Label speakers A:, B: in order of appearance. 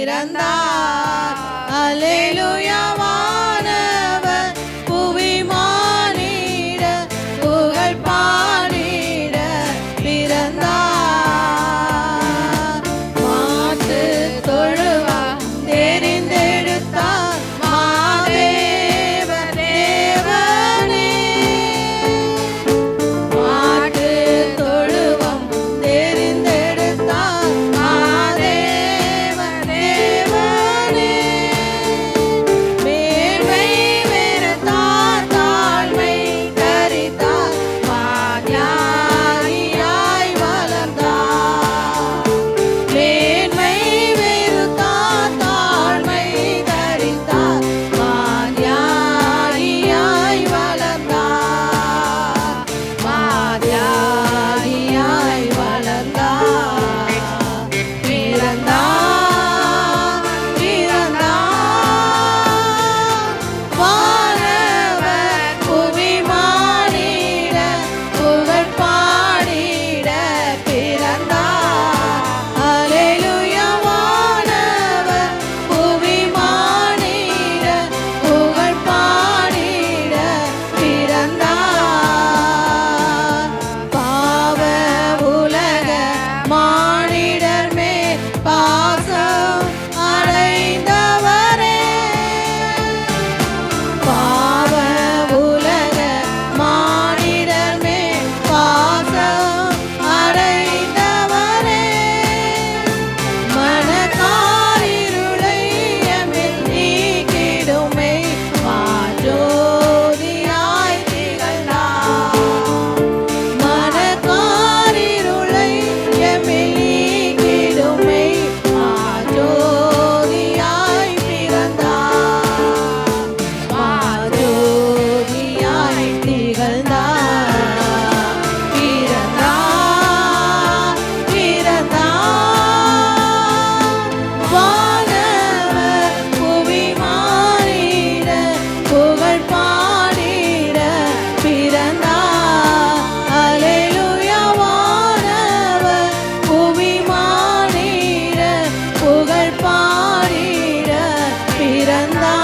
A: பிறந்தார். அல்லேலூயா. வானவர் புவி மானிட புகழ் பாடிட பிறந்தார். மாட்டு தொழுவா தெரிந்தெடுத்தார் மாதேவ தேவனே. மாட்டு தொழுவம் தெரிந்தெடுத்தார் மாதேவ தேவனே. மேன்மை வெறுத்தார் தாழ்மை தரித்தார் மாஞானியாய் வளர்ந்தார். மேன்மை வெறுத்தார் தாழ்மை தரித்தார் மாஞானியாய் வளர்ந்தார். மாஞானியாய் வளர்ந்தார். பிறந்தார் பிறந்தார். வானவர் புவி மானிட புகழ் பாடிட பிறந்தார். அல்லேலூயா. வானவர் புவி மானிட புகழ் பாடிட பிறந்தார். பாவ உலக மானிடர் மேல் பாசம் அடைந்தவரே. பாவ உலக மானிடர் மேல் பாசம் அடைந்தவரே. மனக்காரிருளை எம்மில் நீக்கிடுமே மாஜோதியாய் திகழ்ந்தார். மனக்காரிருளை எம்மில் நீக்கிடுமே மாஜோதியாய் பிறந்தார். மாஜோதியாய் திகழ்ந்தார். பிறந்தார் பிறந்தார். வானவர் புவி மானிட புகழ் பாடிட பிறந்தார். அல்லேலூயா. வானவர் புவி மானிட புகழ் பாடிட பிறந்தார்.